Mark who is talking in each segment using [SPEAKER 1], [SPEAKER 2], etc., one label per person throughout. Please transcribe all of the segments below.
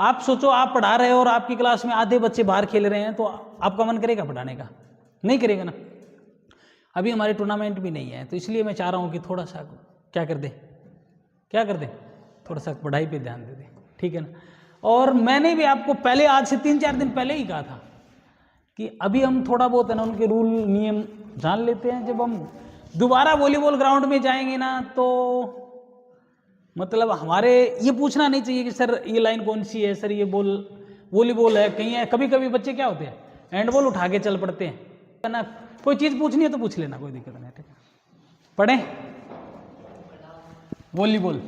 [SPEAKER 1] आप सोचो, आप पढ़ा रहे हो और आपकी क्लास में आधे बच्चे बाहर खेल रहे हैं, तो आपका मन करेगा पढ़ाने का? नहीं करेगा ना। अभी हमारे टूर्नामेंट भी नहीं है, तो इसलिए मैं चाह रहा हूँ कि थोड़ा सा क्या कर दे, थोड़ा सा पढ़ाई पे ध्यान दे दे, ठीक है ना। और मैंने भी आपको पहले, आज से 3-4 दिन पहले ही कहा था कि अभी हम थोड़ा बहुत है ना उनके रूल नियम जान लेते हैं। जब हम दोबारा वॉलीबॉल ग्राउंड में जाएंगे ना, तो मतलब हमारे ये पूछना नहीं चाहिए कि सर ये लाइन कौन सी है, सर ये बॉल वॉलीबॉल है कहीं है। कभी कभी बच्चे क्या होते हैं, हैंडबॉल उठा के चल पड़ते हैं, है ना। कोई चीज़ पूछनी है तो पूछ लेना, कोई दिक्कत नहीं, ठीक है। पढ़ें वॉलीबॉल।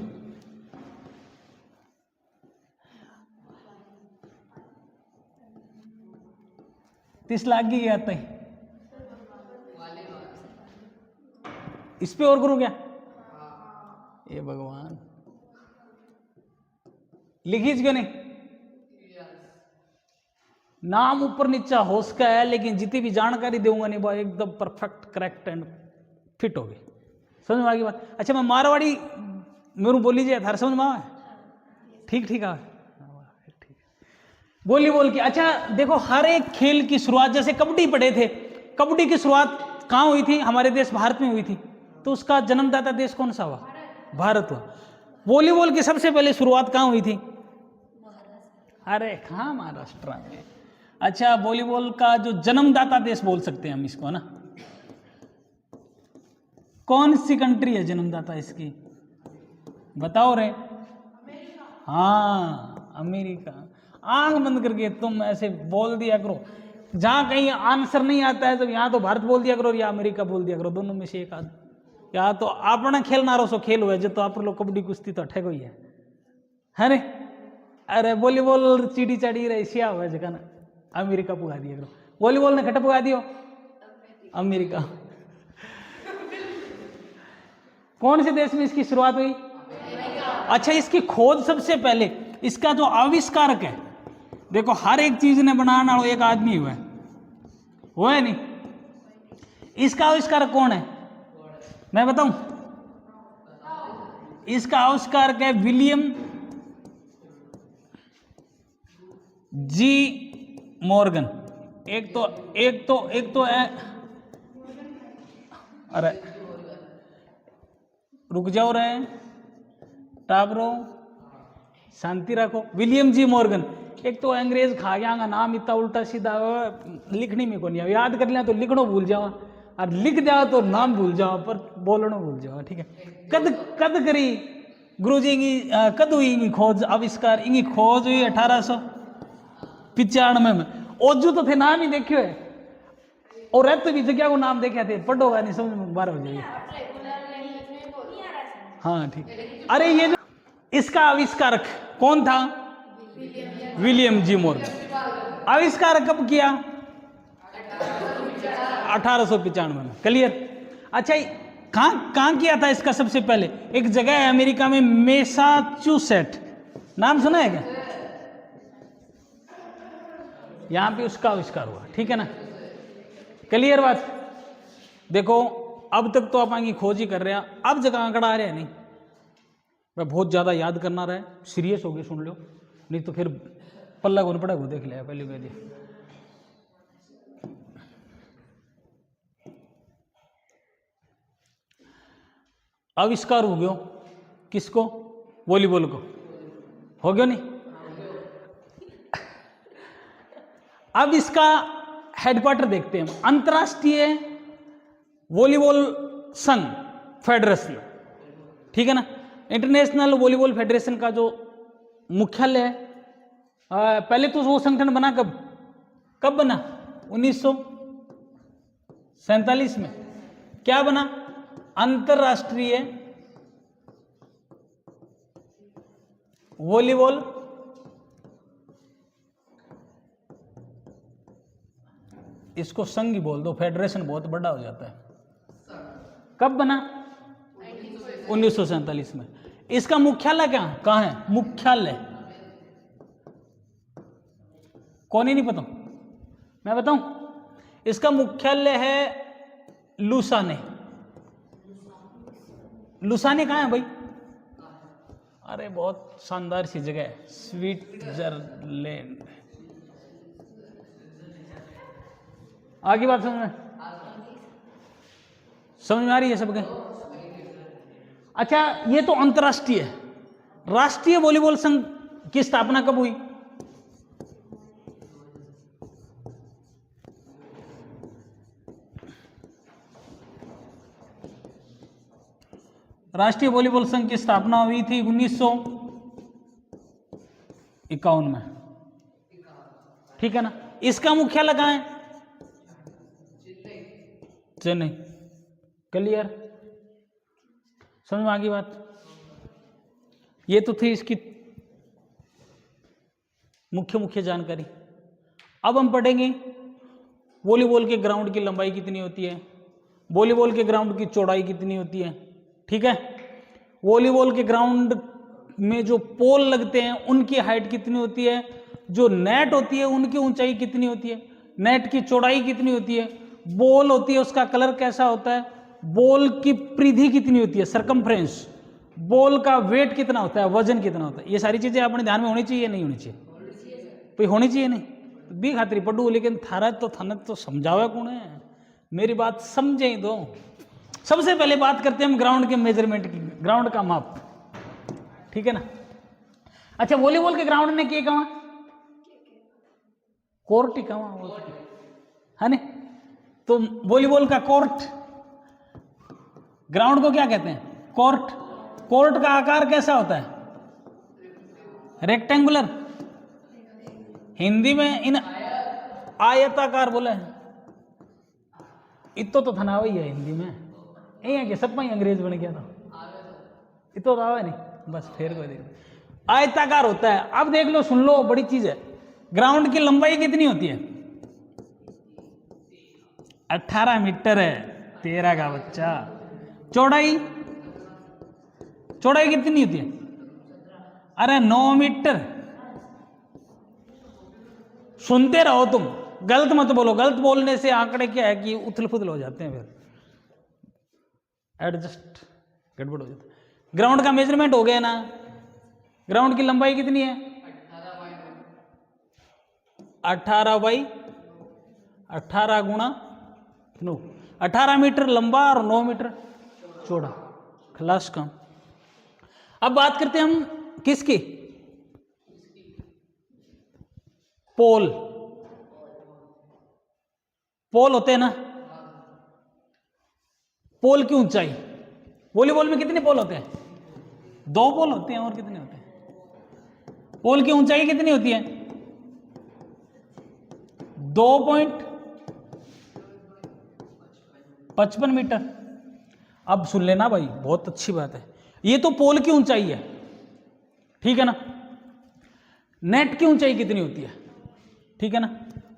[SPEAKER 1] तीस लाख की आता है इस पे, और करूं क्या? ये भगवान, लिखीज क्यों नहीं? नाम ऊपर नीचा हो सका है, लेकिन जितनी भी जानकारी दूंगा नहीं भाई एकदम परफेक्ट करेक्ट एंड फिट होगी। समझ में आ गई बात? अच्छा, मैं मारवाड़ी मेरू बोल लीजिए, थार समझ में आवे? ठीक ठीक है, वॉलीबॉल की। अच्छा देखो, हर एक खेल की शुरुआत, जैसे कबड्डी पढ़े थे, कबड्डी की शुरुआत कहाँ हुई थी? हमारे देश भारत में हुई थी। तो उसका जन्मदाता देश कौन सा हुआ? भारत हुआ। वॉलीबॉल की सबसे पहले शुरुआत कहाँ हुई थी? अरे कहाँ, महाराष्ट्र में। अच्छा, वॉलीबॉल का जो जन्मदाता देश बोल सकते हैं हम इसको, ना, कौन सी कंट्री है जन्मदाता इसकी? बताओ रे। हाँ, अमेरिका। आंख बंद करके तुम ऐसे बोल दिया करो, जहां कहीं आंसर नहीं आता है तो यहाँ तो भारत बोल दिया करो या अमेरिका बोल दिया करो, दोनों में से एक आध। या तो अपना खेलना रो सो खेल हुआ, जो तो आप लोग कबड्डी कुश्ती तो अठे कोई है रे। अरे वॉलीबॉल चीड़ी चाड़ी एशिया हुआ जगह ना, अमेरिका पुगा दिया करो। वॉलीबॉल ने खट पुगा दियो अमेरिका। कौन से देश में इसकी शुरुआत हुई? अच्छा, इसकी खोज सबसे पहले, इसका जो आविष्कारक है, देखो हर एक चीज ने बनाना एक आदमी हुआ है, वो है नहीं। इसका आविष्कारक कौन है? मैं बताऊं? इसका आविष्कारक है विलियम जी मॉर्गन। एक तो है, अरे रुक जाओ रहे, टाबरो शांति रखो। विलियम जी मॉर्गन। एक तो अंग्रेज खा गया का नाम इतना उल्टा सीधा, लिखने में को नहीं, याद कर लिया तो लिखनो भूल जाओ, और लिख जाओ तो नाम भूल जाओ, पर बोलनो भूल जाओ, ठीक है। कद करी गुरुजी की, कद हुई इनकी खोज, आविष्कार? इनकी खोज हुई 1895 में। ओजू तो थे, नाम ही देखे है, और रहते भी जगह को नाम देखे थे, पढ़ोगा नहीं समझ में, 12 हो जाएगी। हाँ ठीक। अरे ये जो इसका आविष्कारक कौन था? विलियम जी मॉर्गन। आविष्कार कब किया? 1895 में। क्लियर? अच्छा, कहां किया था इसका सबसे पहले? एक जगह है अमेरिका में, मैसाचुसेट, नाम सुना है क्या? यहां पे उसका आविष्कार हुआ, ठीक है ना। क्लियर बात? देखो अब तक तो आप आगे खोज ही कर रहे हैं, अब जगह आंकड़ा आ रहा है नहीं, मैं बहुत ज्यादा याद करना रहा है, सीरियस हो गए सुन लो, नहीं तो फिर पल्ला कौन पड़ा वो देख लिया पहले। आविष्कार हो गयो किसको? वॉलीबॉल को। हो गया नहीं? अब इसका हेडक्वार्टर देखते हैं, अंतरराष्ट्रीय वॉलीबॉल संघ फेडरेशन, ठीक है ना। इंटरनेशनल वॉलीबॉल फेडरेशन का जो मुख्यालय है, पहले तो वो संगठन बना कब बना? 1947 में। क्या बना? अंतरराष्ट्रीय वॉलीबॉल इसको संघ ही बोल दो, फेडरेशन बहुत बड़ा हो जाता है। कब बना? 1947 में। इसका मुख्यालय कहाँ है? मुख्यालय कौन ही नहीं पता, मैं बताऊं? इसका मुख्यालय है लुसाने। लुसाने कहाँ है भाई? अरे बहुत शानदार सी जगह है स्विट्जरलैंड। आगे बात समझ में आ रही है सबके? अच्छा, ये तो अंतर्राष्ट्रीय है। राष्ट्रीय वॉलीबॉल संघ की स्थापना कब हुई? राष्ट्रीय वॉलीबॉल संघ की स्थापना हुई थी 1951 में, ठीक है ना। इसका मुख्यालय कहाँ है? चेन्नई। क्लियर? समझ में आ गई बात? ये तो थी इसकी मुख्य जानकारी। अब हम पढ़ेंगे वॉलीबॉल के ग्राउंड की लंबाई कितनी होती है, वॉलीबॉल के ग्राउंड की चौड़ाई कितनी होती है, ठीक है। वॉलीबॉल के ग्राउंड में जो पोल लगते हैं उनकी हाइट कितनी होती है, जो नेट होती है उनकी ऊंचाई कितनी होती है, नेट की चौड़ाई कितनी होती है, बॉल होती है उसका कलर कैसा होता है, बॉल की परिधि कितनी होती है, सरकमफ्रेंस, बॉल का वेट कितना होता है, वजन कितना होता है। ये सारी चीजें अपने ध्यान में होनी चाहिए, नहीं होनी चाहिए? भाई होनी चाहिए। नहीं तो भी खातिर पढ़ू, लेकिन थाना तो समझावे कौन है, मेरी बात समझे दो। सबसे पहले बात करते हैं हम ग्राउंड के मेजरमेंट की, ग्राउंड का माप, ठीक है ना। अच्छा, वॉलीबॉल के ग्राउंड ने क्या कहा? कोर्ट ही कहा है ना। तो वॉलीबॉल का कोर्ट, ग्राउंड को क्या कहते हैं? कोर्ट। कोर्ट का आकार कैसा होता है? रेक्टेंगुलर। हिंदी में इन आयताकार बोले हैं। इतो तो थना वही है हिंदी में, ये कि सब में अंग्रेज बन गया था, इतो तो आवे नहीं, बस फिर कोई देख। आयताकार होता है। अब देख लो, सुन लो, बड़ी चीज है। ग्राउंड की लंबाई कितनी होती है? 18 मीटर है, 13 का बच्चा। चौड़ाई, चौड़ाई कितनी होती है? अरे 9 मीटर। सुनते रहो तुम, गलत मत बोलो। गलत बोलने से आंकड़े क्या है कि उथल पुथल हो जाते हैं, फिर एडजस्ट गड़बड़ हो जाता है। ग्राउंड का मेजरमेंट हो गया ना। ग्राउंड की लंबाई कितनी है? 18 बाई 18 गुणा 9, 18 मीटर लंबा और 9 मीटर चौड़ा। खलास काम। अब बात करते हैं हम किसकी? पोल। पोल होते हैं ना, पोल की ऊंचाई। वॉलीबॉल में कितने पोल होते हैं? 2 पोल होते हैं। और कितने होते हैं? पोल की ऊंचाई कितनी होती है? 2.55 मीटर। अब सुन लेना भाई, बहुत अच्छी बात है। ये तो पोल की ऊंचाई है, ठीक है ना। नेट की ऊंचाई कितनी होती है? ठीक है ना।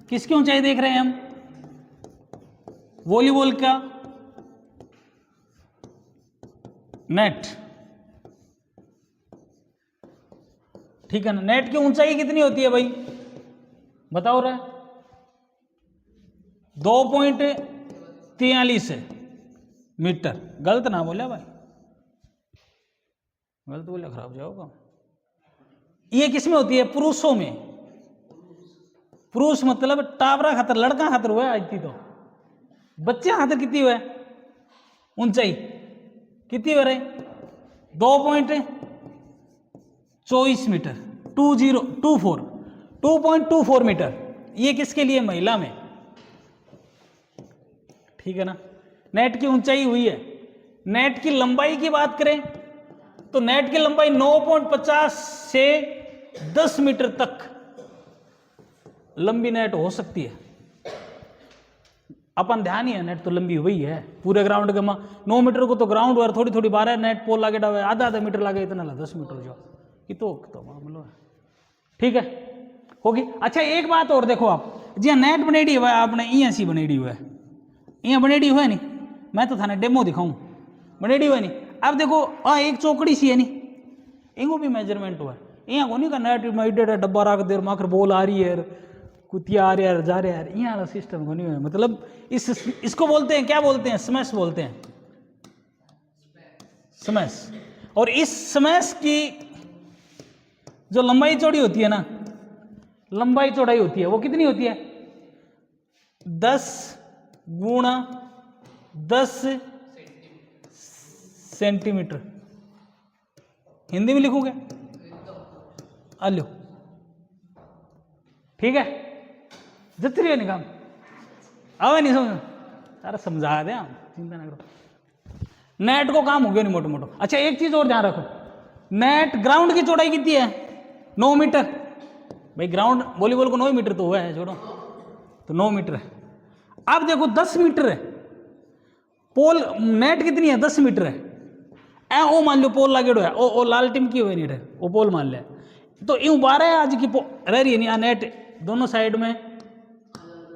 [SPEAKER 1] किसकी ऊंचाई देख रहे हैं हम? वॉलीबॉल का नेट, ठीक है ना। नेट की ऊंचाई कितनी होती है भाई, बताओ रे? 2.43 मीटर। गलत ना बोले भाई, गलत बोले खराब जाओगा। ये किस में होती है? पुरुषों में। पुरुष मतलब टावरा खातर, लड़का खातर हुआ है। आज तो बच्चे खातर कितनी हुआ है ऊंचाई? कितनी हो रही? 2.24 मीटर। 2.24 मीटर। ये किसके लिए? महिला में, ठीक है ना। नेट की ऊंचाई हुई है। नेट की लंबाई की बात करें तो नेट की लंबाई 9.50 से 10 मीटर तक लंबी नेट हो सकती है। अपन ध्यान ही है, नेट तो लंबी हुई है पूरे ग्राउंड के। 9 मीटर को तो ग्राउंड और थोड़ी थोड़ी 12 नेट पोल लागे डावे, आधा मीटर लागे, इतना 10 मीटर जो कि तो मामलो है, ठीक है, होगी। अच्छा, एक बात और देखो आप, जी नेट बनेडी हुआ है आपने, इं सी बनेडी हुआ है, इं बनेडी हुआ है नहीं, मैं तो थाने डेमो दिखाऊं, बनेडी हुआ नहीं। अब देखो एक चौकड़ी सी है नहीं, इंगो भी मेजरमेंट हुआ है। यहाँ को नहीं का नेट में डब्बा रख देर माखर बॉल आ रही है, कुतिया आ रहा है, जा रहा है, यहाँ वाला सिस्टम को नहीं है। मतलब इसको बोलते हैं, क्या बोलते हैं? स्मैश बोलते हैं, स्मैश। और इस स्मैश की जो लंबाई चौड़ी होती है ना, लंबाई चौड़ाई होती है वो कितनी होती है? 10 गुणा 10 सेंटीमीटर। हिंदी में लिखोगे? लो, ठीक है, जित रही है निकाम आवे नहीं समझ, सारा समझा दे, हम चिंता ना करो। नेट को काम हो गया नहीं मोटो मोटो। अच्छा एक चीज और ध्यान रखो, नेट ग्राउंड की चौड़ाई कितनी है? 9 मीटर। भाई ग्राउंड वॉलीबॉल को 9 मीटर तो हुआ है, छोड़ो, तो 9 मीटर है। अब देखो 10 मीटर है पोल, नेट कितनी है? 10 मीटर है। ए ओ मान लो पोल लागेड़ो है, ओ लाल टीम की हुई नहीं रहे, वो पोल मान लिया, तो यूं 12 आज की रह रही है नहीं, नेट दोनों साइड में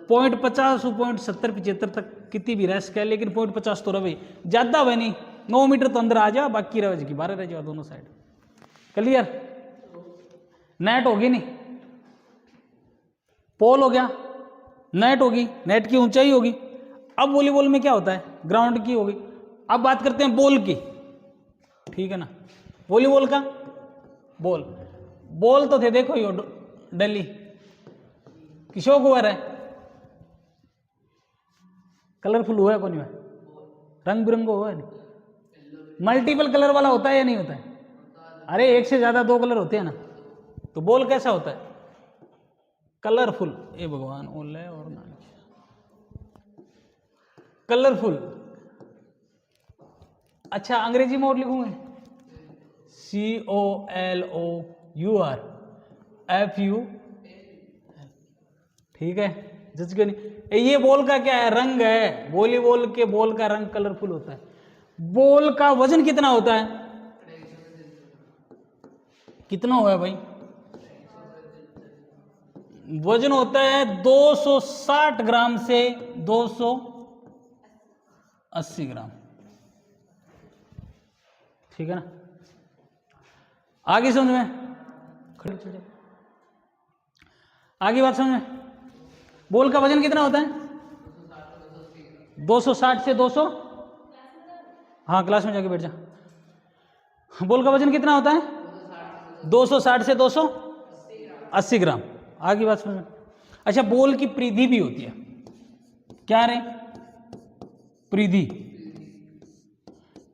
[SPEAKER 1] 0.50 0.70 75 तक कितनी भी रह सके, लेकिन 0.50 तो रहे, ज्यादा हुए नहीं, 9 मीटर तो अंदर आ जाओ, बाकी रह जी 12 रह जाओ दोनों साइड। क्लियर? नेट होगी नहीं, पोल हो गया, नेट होगी, नेट की ऊंचाई होगी। अब वॉलीबॉल में क्या होता है? ग्राउंड की होगी। अब बात करते हैं बॉल की, ठीक है ना, वॉलीबॉल का बॉल, बॉल तो थे देखो यो दिल्ली किशोर कुमार है, कलरफुल हुआ है कौन हुआ? रंग बिरंगो हुआ है नहीं? मल्टीपल कलर वाला होता है या नहीं होता है? अरे एक से ज्यादा 2 कलर होते हैं ना, तो बॉल कैसा होता है? कलरफुल। ए भगवान ओले और ना कलरफुल। अच्छा अंग्रेजी में और लिखूंगे, COLOUR ठीक है, जज के नहीं। ये बॉल का क्या है? रंग है, वॉलीबॉल के बॉल का रंग कलरफुल होता है। बॉल का वजन कितना होता है? कितना हुआ है भाई? वजन होता है 260 ग्राम से 280 ग्राम, ठीक है ना? आगे समझ में? आगे बात समझ में? बॉल का वजन कितना होता है? 260 से 200, हाँ क्लास में जाके बैठ जा। बॉल का वजन कितना होता है? 260 से 280 ग्राम। आगे बात समझ में? अच्छा बॉल की परिधि भी होती है, क्या रे? परिधि,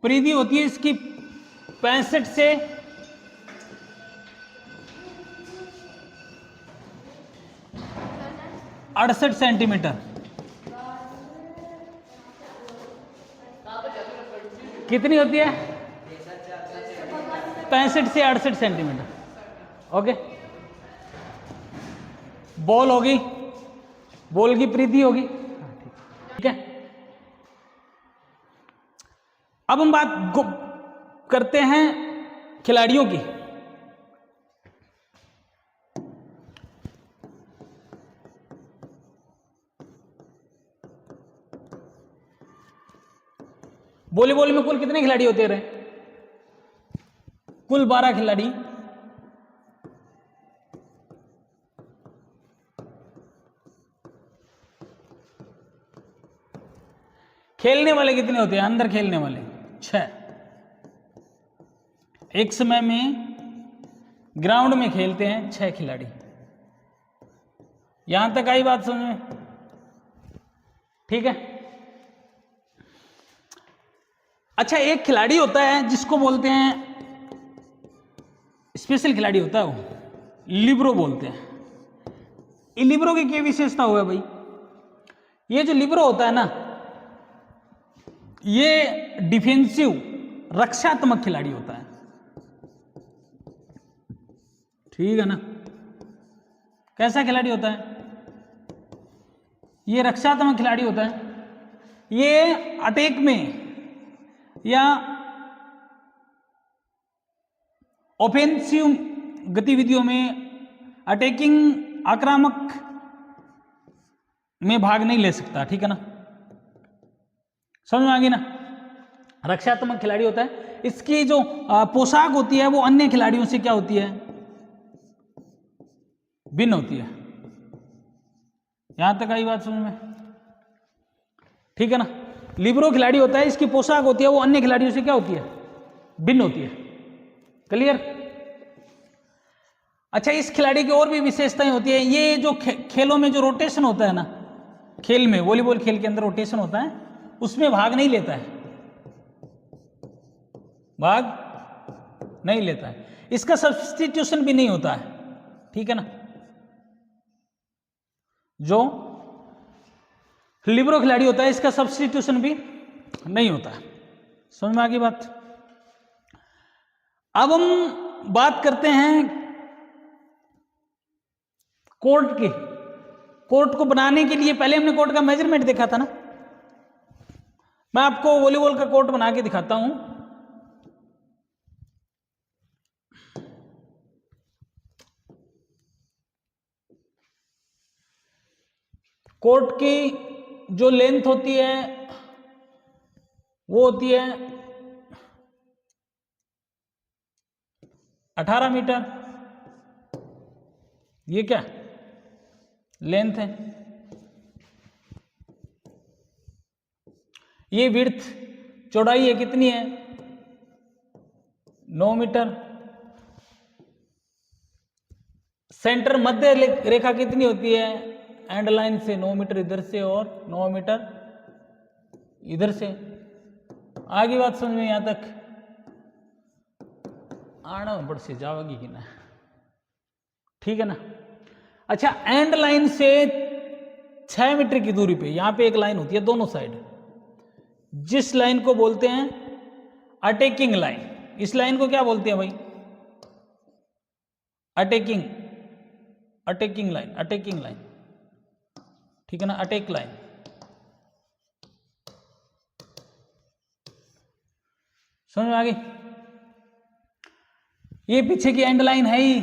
[SPEAKER 1] परिधि होती है इसकी 65 से 68 सेंटीमीटर। कितनी होती है? 65 से 68 सेंटीमीटर। ओके, बॉल होगी, बॉल की परिधि होगी, ठीक है। अब हम बात करते हैं खिलाड़ियों की। वॉलीबॉल में कुल कितने खिलाड़ी होते रहे? कुल 12 खिलाड़ी। खेलने वाले कितने होते हैं? अंदर खेलने वाले 6। एक समय में ग्राउंड में खेलते हैं 6 खिलाड़ी। यहां तक आई बात समझ में? ठीक है। अच्छा एक खिलाड़ी होता है जिसको बोलते हैं, स्पेशल खिलाड़ी होता है, वो लिब्रो बोलते हैं। लिब्रो की क्या विशेषता हुआ भाई? ये जो लिब्रो होता है ना, ये डिफेंसिव, रक्षात्मक खिलाड़ी होता है, ठीक है ना? कैसा खिलाड़ी होता है? ये रक्षात्मक खिलाड़ी होता है। ये अटैक में या ऑफेंसिव गतिविधियों में, अटैकिंग, आक्रामक में भाग नहीं ले सकता, ठीक है ना? समझ में आ गई ना? रक्षात्मक खिलाड़ी होता है। इसकी जो पोशाक होती है वो अन्य खिलाड़ियों से क्या होती है? भिन्न होती है। यहां तक आई बात समझ में? ठीक है ना? लिब्रो खिलाड़ी होता है, इसकी पोशाक होती है वो अन्य खिलाड़ियों से क्या होती है? भिन्न होती है। क्लियर? अच्छा, इस खिलाड़ी की और भी विशेषताएं होती है। ये जो खेलों में जो रोटेशन होता है ना, खेल में, वॉलीबॉल खेल के अंदर रोटेशन होता है, उसमें भाग नहीं लेता है, भाग नहीं लेता है। इसका सब्स्टिट्यूशन भी नहीं होता है, ठीक है ना। जो लिबरो खिलाड़ी होता है इसका सब्स्टिट्यूशन भी नहीं होता है। समझ में आ गई बात। अब हम बात करते हैं कोर्ट की। कोर्ट को बनाने के लिए पहले हमने कोर्ट का मेजरमेंट देखा था ना। मैं आपको वॉलीबॉल का कोर्ट बना के दिखाता हूं। कोर्ट की जो लेंथ होती है वो होती है 18 मीटर। ये क्या लेंथ है। ये विड्थ, चौड़ाई है कितनी है, 9 मीटर। सेंटर मध्य रेखा कितनी होती है, एंड लाइन से 9 मीटर इधर से और 9 मीटर इधर से। आगे बात समझ में यहां तक आना बढ़ से जाओगी कि ना, ठीक है ना। अच्छा, एंड लाइन से 6 मीटर की दूरी पे यहां पे एक लाइन होती है दोनों साइड, जिस लाइन को बोलते हैं अटैकिंग लाइन। इस लाइन को क्या बोलते हैं भाई, attacking, attacking line, attacking line, ठीक है ना, अटैक लाइन। समझ में आ गई। ये पीछे की एंड लाइन है ही,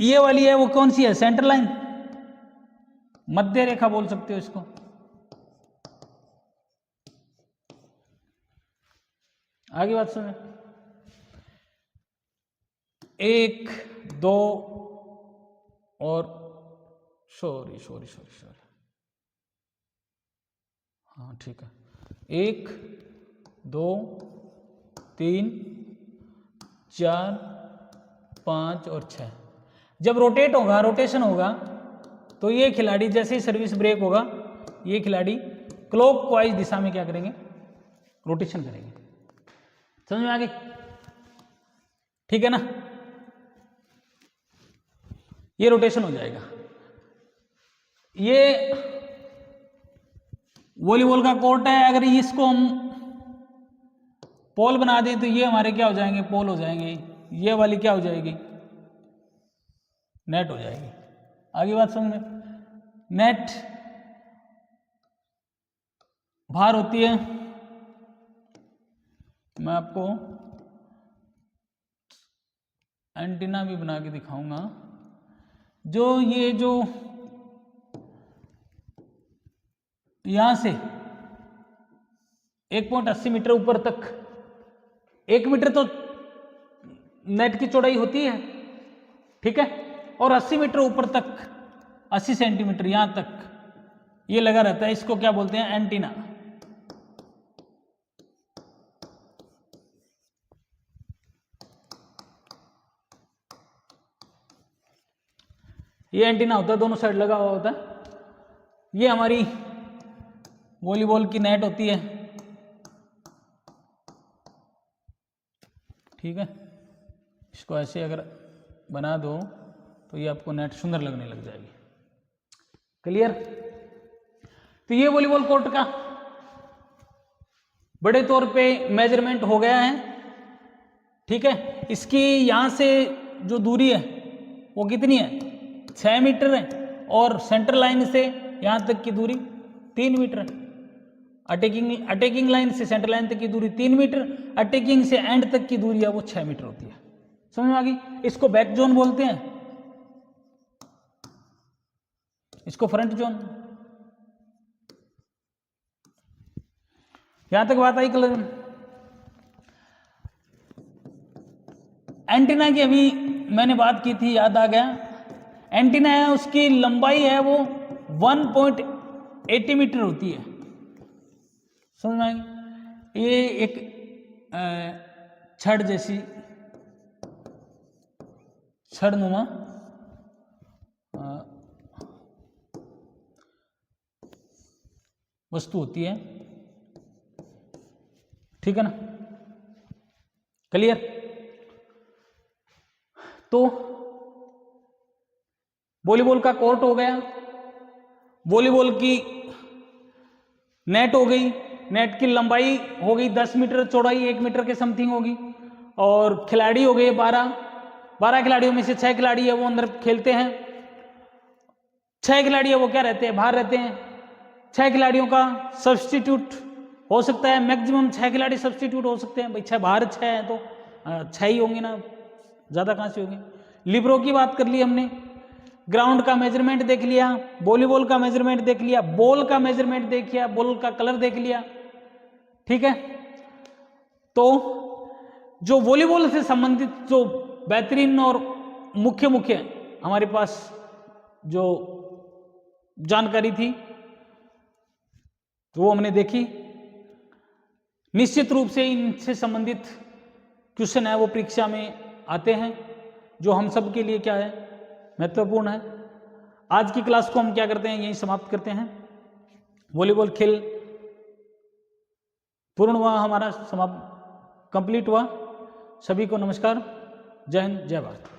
[SPEAKER 1] ये वाली है वो कौन सी है, सेंटर लाइन, मध्य रेखा बोल सकते हो इसको। आगे बात सुनो, 1 2 और सॉरी, हाँ ठीक है, 1 2 3 4 5 और 6। जब रोटेट होगा, रोटेशन होगा, तो ये खिलाड़ी जैसे ही सर्विस ब्रेक होगा, ये खिलाड़ी क्लॉकवाइज दिशा में क्या करेंगे, रोटेशन करेंगे। समझ में आ गई, ठीक है ना। ये रोटेशन हो जाएगा। ये वॉलीबॉल का कोर्ट है। अगर इसको हम पोल बना दें तो ये हमारे क्या हो जाएंगे, पोल हो जाएंगे। ये वाली क्या हो जाएगी, नेट हो जाएगी। आगे बात समझ में। नेट बाहर होती है, मैं आपको एंटीना भी बना के दिखाऊंगा। जो ये जो यहां से 1.80 मीटर ऊपर तक, 1 मीटर तो नेट की चौड़ाई होती है, ठीक है, और 80 मीटर ऊपर तक, 80 सेंटीमीटर यहां तक ये लगा रहता है। इसको क्या बोलते हैं, एंटीना। ये एंटीना होता है, दोनों साइड लगा हुआ होता है। ये हमारी वॉलीबॉल की नेट होती है, ठीक है। इसको ऐसे अगर बना दो तो ये आपको नेट सुंदर लगने लग जाएगी। क्लियर। तो ये वॉलीबॉल कोर्ट का बड़े तौर पे मेजरमेंट हो गया है, ठीक है। इसकी यहां से जो दूरी है वो कितनी है, 6 मीटर है, और सेंटर लाइन से यहां तक की दूरी 3 मीटर है। अटैकिंग लाइन से सेंटर लाइन तक की दूरी 3 मीटर, अटैकिंग से एंड तक की दूरी है वो 6 मीटर होती है। समझ में आ गई। इसको बैक जोन बोलते हैं, इसको फ्रंट जोन। यहां तक बात आई क्लियर। एंटीना की अभी मैंने बात की थी, याद आ गया। एंटीना है, उसकी लंबाई है वो 1.80 मीटर होती है। समझ में आएगी। ये एक छड़ जैसी छड़नुमा वस्तु होती है, ठीक है ना, क्लियर। तो वॉलीबॉल का कोर्ट हो गया, वॉलीबॉल की नेट हो गई, नेट की लंबाई हो गई 10 मीटर, चौड़ाई 1 मीटर के समथिंग होगी, और खिलाड़ी हो गए 12 खिलाड़ियों में से 6 खिलाड़ी है वो अंदर खेलते हैं, 6 खिलाड़ी है वो क्या रहते हैं, बाहर रहते हैं। 6 खिलाड़ियों का सब्स्टिट्यूट हो सकता है, मैक्सिमम 6 खिलाड़ी सब्स्टिट्यूट हो सकते हैं, भाई 6 बाहर 6 हैं तो 6 ही होंगे ना, ज़्यादा कहाँ से होंगे। लिबरो की बात कर ली हमने, ग्राउंड का मेजरमेंट देख लिया, वॉलीबॉल का मेजरमेंट देख लिया, बॉल का मेजरमेंट देख लिया, बॉल का कलर देख लिया, ठीक है। तो जो वॉलीबॉल से संबंधित जो बेहतरीन और मुख्य हमारे पास जो जानकारी थी तो वो हमने देखी। निश्चित रूप से इनसे संबंधित क्वेश्चन है वो परीक्षा में आते हैं, जो हम सब के लिए क्या है, महत्वपूर्ण है। आज की क्लास को हम क्या करते हैं, यहीं समाप्त करते हैं। वॉलीबॉल खेल पूर्ण हुआ, हमारा समाप्त कंप्लीट हुआ। सभी को नमस्कार, जय हिंद, जय भारत।